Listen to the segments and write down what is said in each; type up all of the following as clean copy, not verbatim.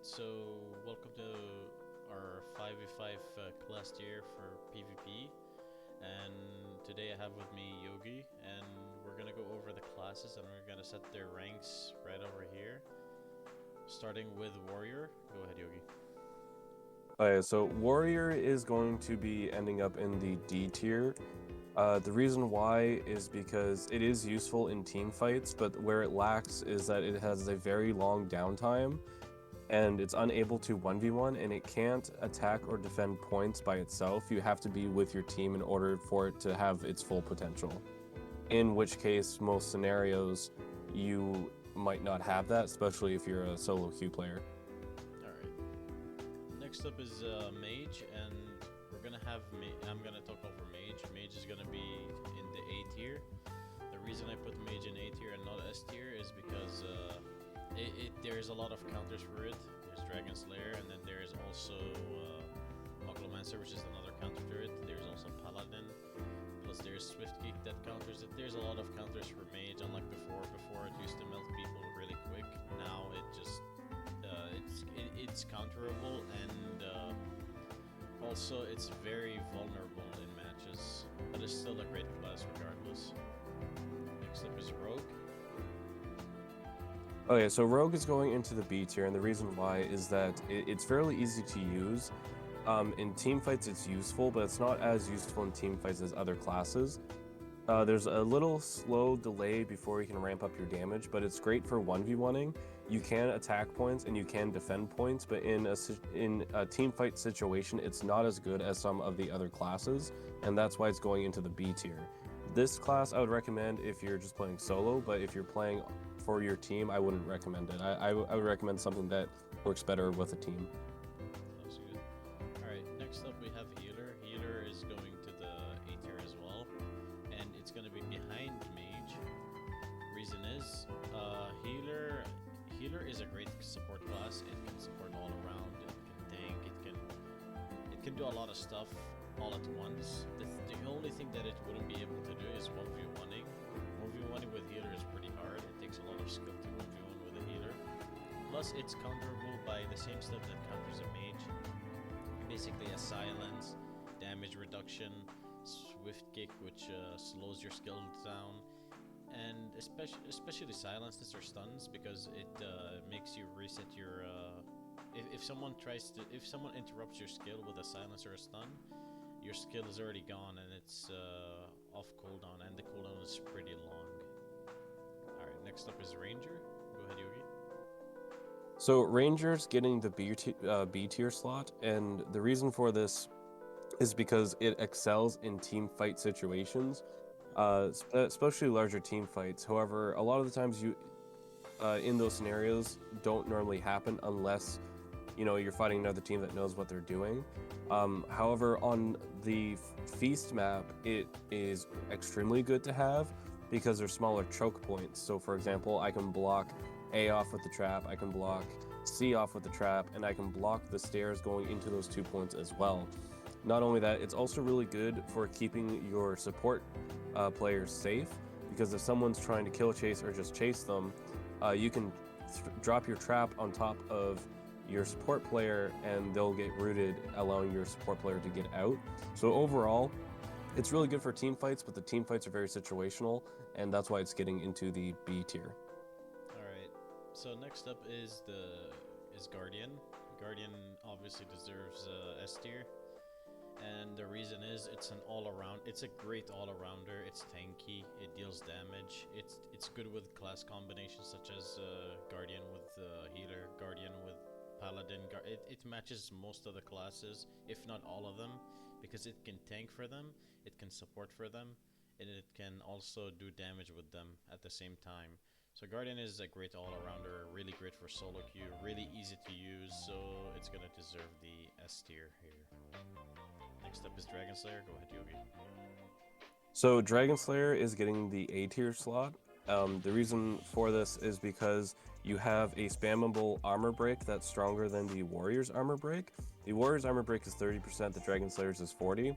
So welcome to our 5v5 class tier for PvP, and today I have with me Yogi, and we're gonna go over the classes and we're gonna set their ranks right over here. Starting with Warrior. Go ahead, Yogi. Okay, so Warrior is going to be ending up in the D tier. The reason why is because it is useful in team fights, but where it lacks is that it has a very long downtime, and it's unable to 1v1, and it can't attack or defend points by itself. You have to be with your team in order for it to have its full potential. In which case, most scenarios, you might not have that, especially if you're a solo queue player. Alright. Next up is Mage, and we're gonna have. I'm gonna talk over Mage. Mage is gonna be in the A tier. The reason I put Mage in A tier and not S tier is because there's a lot of counters for it. There's Dragon Slayer, and then there's also Muglomancer, which is another counter to it. There's also Paladin, plus there's Swift Kick that counters it. There's a lot of counters for Mage, unlike before. Before it used to melt people really quick. Now it just it's counterable, and also it's very vulnerable in matches. But it's still a great class regardless. Next up is Rogue. Okay, so Rogue is going into the B tier, and the reason why is that it's fairly easy to use. In team fights, it's useful, but it's not as useful in team fights as other classes. There's a little slow delay before you can ramp up your damage, but it's great for 1v1ing. You can attack points and you can defend points, but in a team fight situation, it's not as good as some of the other classes, and that's why it's going into the B tier. This class I would recommend if you're just playing solo, but if you're playing for your team, I wouldn't recommend it. I would recommend something that works better with a team. That's good. Alright, next up we have Healer. Healer is going to the A tier as well, and it's going to be behind Mage. Reason is, Healer is a great support class. It can support all around. It can tank. It can do a lot of stuff all at once. The only thing that it wouldn't be able to do is 1v1ing. 1v1ing with Healer is pretty hard. It takes a lot of skill to 1v1 with a Healer. Plus, it's counterable by the same stuff that counters a Mage. Basically, a silence, damage reduction, swift kick, which slows your skills down, and especially silences or stuns, because it makes you reset your. If someone interrupts your skill with a silence or a stun, your skill is already gone and it's off cooldown, and the cooldown is pretty long. All right, next up is Ranger. Go ahead, Yogi. So Ranger's getting the B tier slot, and the reason for this is because it excels in team fight situations, especially larger team fights. However, a lot of the times in those scenarios don't normally happen unless you're fighting another team that knows what they're doing. However, on the Feast map, it is extremely good to have because there's smaller choke points. So for example, I can block A off with the trap, I can block C off with the trap, and I can block the stairs going into those 2 points as well. Not only that, it's also really good for keeping your support players safe, because if someone's trying to kill chase or just chase them, you can drop your trap on top of your support player and they'll get rooted, allowing your support player to get out. So overall, it's really good for team fights, but the team fights are very situational, and that's why it's getting into the B tier. All right. So next up is Guardian. Guardian obviously deserves S tier, and the reason is it's a great all-arounder. It's tanky, it deals damage, it's good with class combinations such as Guardian with Healer, Guardian with Paladin. It matches most of the classes, if not all of them, because it can tank for them, it can support for them, and it can also do damage with them at the same time. So Guardian is a great all-arounder, really great for solo queue, really easy to use, so it's gonna deserve the S tier here. Next up is Dragon Slayer. Go ahead, Yogi. So Dragon Slayer is getting the A tier slot. The reason for this is because you have a spammable armor break that's stronger than the Warrior's armor break. The Warrior's armor break is 30%, the Dragon Slayer's is 40%.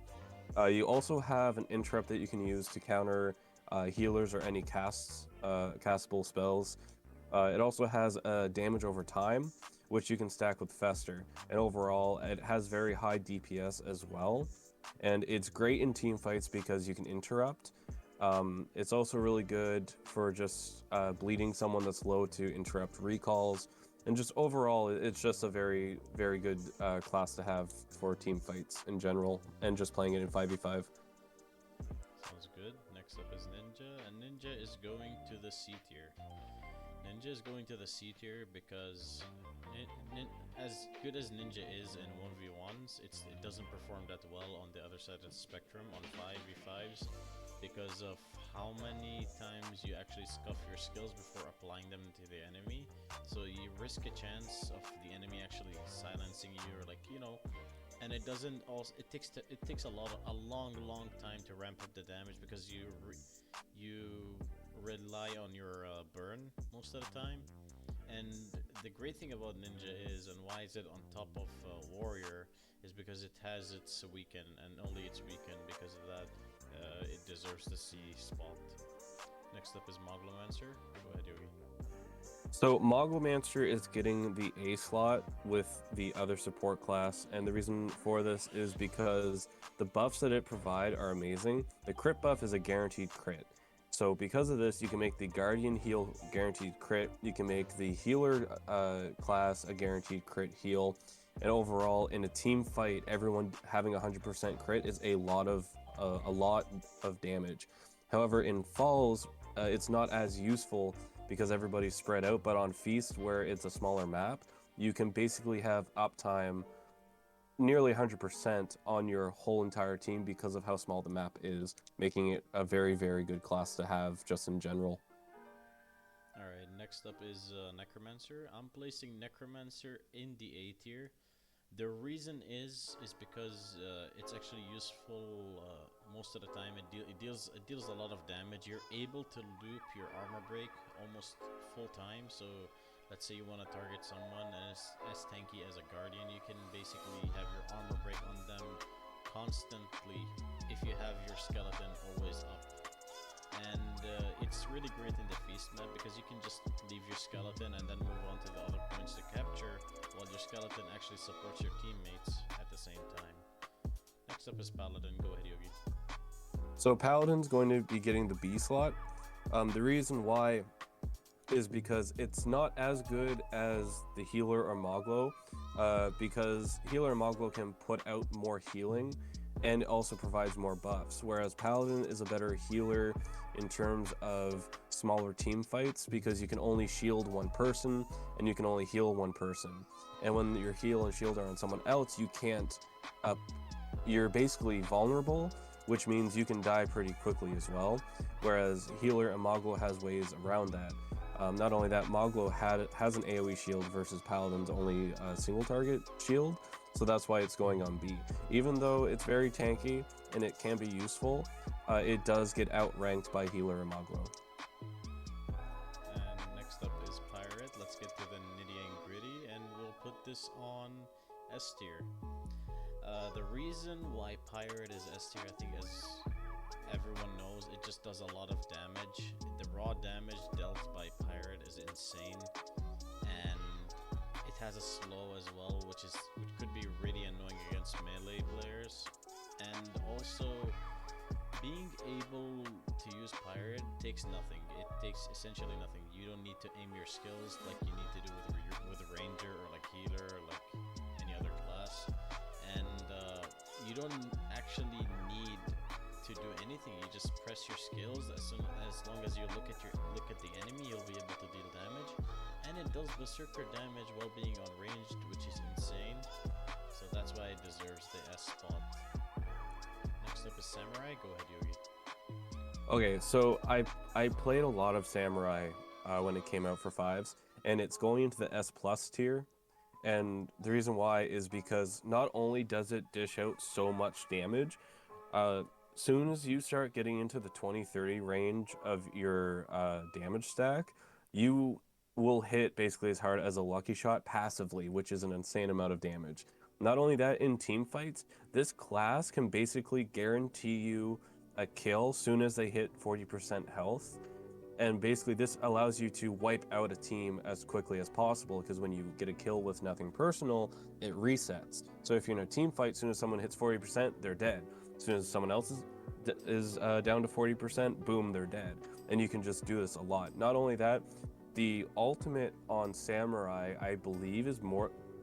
You also have an interrupt that you can use to counter healers or any castable spells It also has damage over time, which you can stack with Fester. And overall, it has very high DPS as well. And it's great in team fights because you can interrupt. It's also really good for just bleeding someone that's low to interrupt recalls. And just overall, it's just a very, very good class to have for team fights in general, and just playing it in 5v5. Sounds good. Next up is Ninja, and Ninja is going to the C tier. Ninja is going to the C tier because as good as Ninja is in 1v1s, it doesn't perform that well on the other side of the spectrum on 5v5s because of how many times you actually scuff your skills before applying them to the enemy. So you risk a chance of the enemy actually silencing you, or like, you know, and it doesn't also, it takes a long time to ramp up the damage because you rely on your burn most of the time. And the great thing about Ninja is, and why is it on top of Warrior, is because it has its weaken, and only its weaken. Because of that, it deserves the C spot. Next up is Moglomancer. Go ahead, Yogi. So Moglomancer is getting the A slot with the other support class, and the reason for this is because the buffs that it provides are amazing. The crit buff is a guaranteed crit. So because of this, you can make the Guardian heal guaranteed crit, you can make the healer class a guaranteed crit heal, and overall in a team fight, everyone having 100% crit is a lot of damage. However, in Falls, it's not as useful because everybody's spread out, but on Feast, where it's a smaller map, you can basically have uptime nearly 100% on your whole entire team because of how small the map is, making it a very, very good class to have just in general. Alright, next up is Necromancer. I'm placing Necromancer in the A tier. The reason is because it's actually useful most of the time. It deals a lot of damage. You're able to loop your armor break almost full time. So let's say you want to target someone and it's as tanky as a guardian, you can basically have your armor break on them constantly if you have your skeleton always up. And it's really great in the Feast map because you can just leave your skeleton and then move on to the other points to capture, while your skeleton actually supports your teammates at the same time. Next up is Paladin. Go ahead, Yogi. So Paladin's going to be getting the B slot. The reason why is because it's not as good as the healer or Moglo, because healer and Moglo can put out more healing and it also provides more buffs, whereas Paladin is a better healer in terms of smaller team fights because you can only shield one person and you can only heal one person, and when your heal and shield are on someone else, you can't you're basically vulnerable, which means you can die pretty quickly as well, whereas healer and Moglo has ways around that. Not only that, Moglo has an AoE shield versus Paladin's only single target shield, so that's why it's going on B. Even though it's very tanky and it can be useful, it does get outranked by healer and Moglo. And next up is Pirate. Let's get to the nitty and gritty, and we'll put this on S tier. The reason why Pirate is S tier, I think, as everyone knows, it just does a lot of damage. The raw damage dealt by Pirate is insane, and it has a slow as well, which could be really annoying against melee players. And also, being able to use Pirate takes nothing. It takes essentially nothing. You don't need to aim your skills like you need to do with a ranger or like healer or like any other class, and you don't actually need to do anything. You just press your skills. As long as you look at the enemy, you'll be able to deal damage, and it does berserker damage while being unranged, which is insane. So that's why it deserves the S spot. Next up is Samurai. Go ahead, Yogi. Okay, so I played a lot of Samurai when it came out for fives, and it's going into the S plus tier. And the reason why is because not only does it dish out so much damage, soon as you start getting into the 20-30 range of your damage stack, you will hit basically as hard as a lucky shot passively, which is an insane amount of damage. Not only that, in team fights, this class can basically guarantee you a kill soon as they hit 40% health. And basically, this allows you to wipe out a team as quickly as possible, because when you get a kill with nothing personal, it resets. So if you're in a team fight, as soon as someone hits 40%, they're dead. As soon as someone else is down to 40%, boom, they're dead. And you can just do this a lot. Not only that, the ultimate on Samurai, I believe, is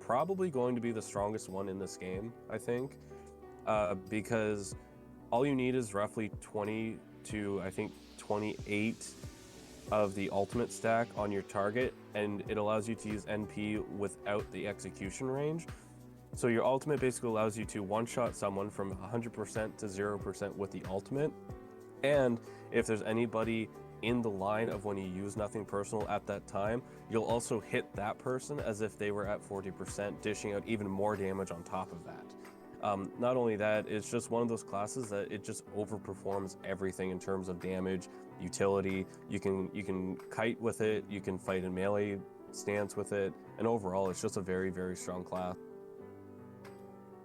probably going to be the strongest one in this game, I think, because all you need is roughly 20 to, I think, 28 of the ultimate stack on your target, and it allows you to use NP without the execution range. So your ultimate basically allows you to one-shot someone from 100% to 0% with the ultimate. And if there's anybody in the line of when you use nothing personal at that time, you'll also hit that person as if they were at 40%, dishing out even more damage on top of that. Not only that, it's just one of those classes that it just overperforms everything in terms of damage, utility. You can kite with it, you can fight in melee stance with it, and overall it's just a very, very strong class.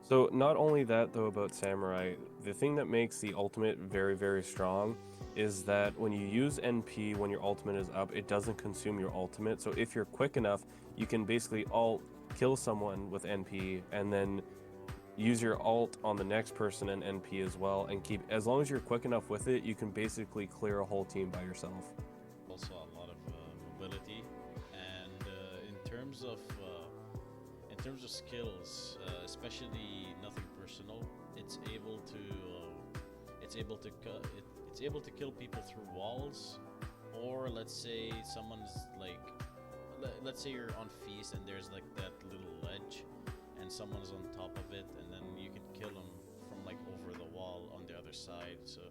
So not only that though about Samurai, the thing that makes the ultimate very, very strong is that when you use NP when your ultimate is up, it doesn't consume your ultimate. So if you're quick enough, you can basically ult kill someone with NP and then use your ult on the next person and NP as well, and keep, as long as you're quick enough with it, you can basically clear a whole team by yourself. Also a lot of mobility, and in terms of skills, especially nothing personal, it's able to kill people through walls, or let's say someone's like, let's say you're on feast and there's like that little ledge and someone's on top of it, and then you can kill them from like over the wall on the other side. So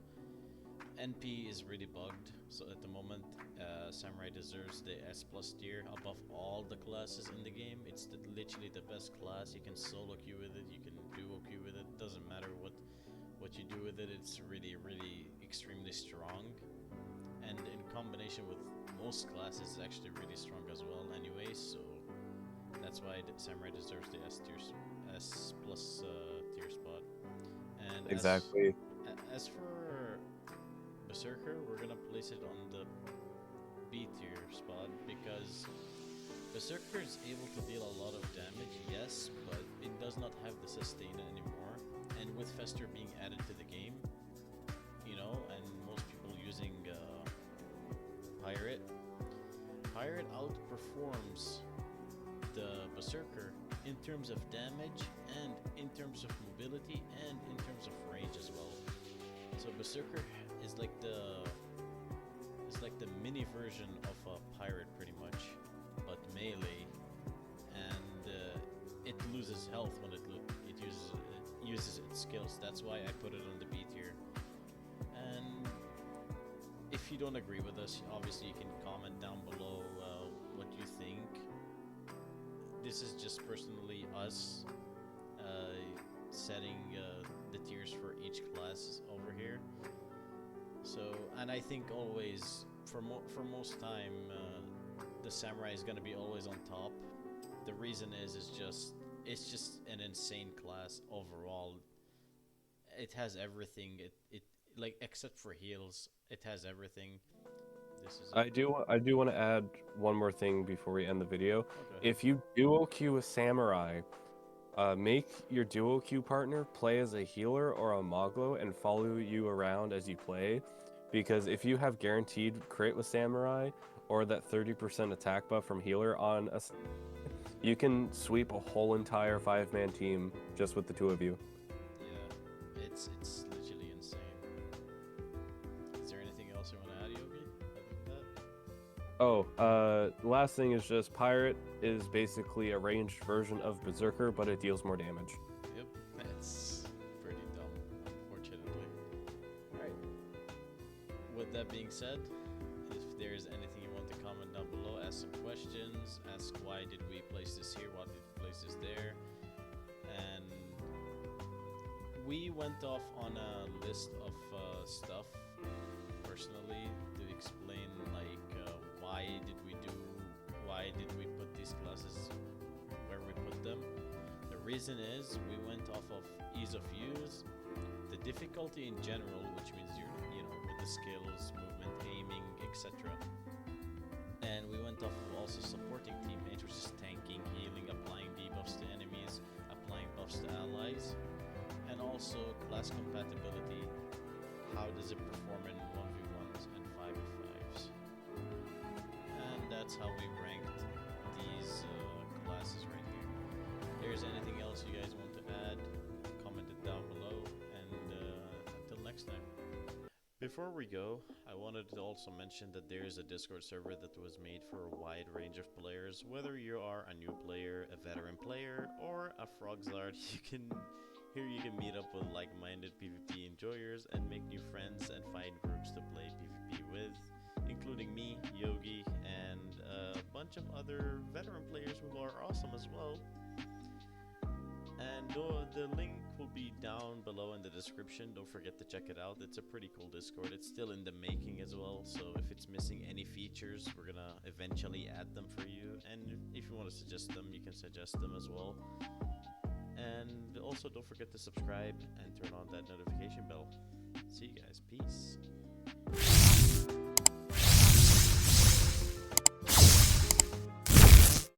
NP is really bugged. So at the moment, Samurai deserves the S+ tier above all the classes in the game. It's literally the best class. You can solo queue with it, you can duo queue with it. Doesn't matter what you do with it. It's really, really extremely strong. And in combination with most classes, it's actually really strong as well. Anyway, so that's why Samurai deserves the S+ tier spot. And Exactly. as for Berserker, we're gonna place it on the B tier spot because Berserker is able to deal a lot of damage, yes, but it does not have the sustain anymore. And with Fester being added to the game, and most people using Pirate outperforms the Berserker in terms of damage and in terms of mobility and in terms of range as well. So Berserker is like the mini version of a pirate pretty much, but melee, and it loses health when it uses its skills. That's why I put it on the B tier. And if you don't agree with us, obviously you can comment down below what you think. This is just personally us setting the tiers for each class over here. So, and I think always for most time the Samurai is gonna be always on top. The reason is it's just an insane class overall. It has everything. It like, except for heals, it has everything. This is I do want to add one more thing before we end the video. Okay. If you duo queue with Samurai, make your duo queue partner play as a healer or a Moglo and follow you around as you play, because if you have guaranteed crit with Samurai or that 30% attack buff from healer on a, you can sweep a whole entire 5-man team just with the two of you. Yeah, it's literally insane. Is there anything else you want to add, Yogi, other than that? Oh, the last thing is just Pirate is basically a ranged version of Berserker, but it deals more damage. Yep, that's pretty dumb, unfortunately. Alright. With that being said, if there's anything you want to comment down below, ask some questions, ask why did we place this here, why did we place this there, and we went off on a list of stuff personally to explain, like, why did we put these classes where we put them. The reason is we went off of ease of use, the difficulty in general, which means you're with the skills, movement, aiming, etc. And we went off of also supporting teammates, which is tanking, healing, applying debuffs to enemies, applying buffs to allies, and also class compatibility. How does it perform in 1v1s and 5v5s? And that's how we ranked these classes right here. If there's anything else you guys want to add, comment it down below, and until next time. Before we go, I wanted to also mention that there is a Discord server that was made for a wide range of players. Whether you are a new player, a veteran player, or a frogzard, here you can meet up with like-minded PvP enjoyers and make new friends and find groups to play PvP with, including me, Yogi, and a bunch of other veteran players who are awesome as well. And the link will be down below in the description. Don't forget to check it out. It's a pretty cool Discord. It's still in the making as well, so if it's missing any features, we're gonna eventually add them for you. And if you want to suggest them, you can suggest them as well. And also don't forget to subscribe and turn on that notification bell. See you guys. Peace.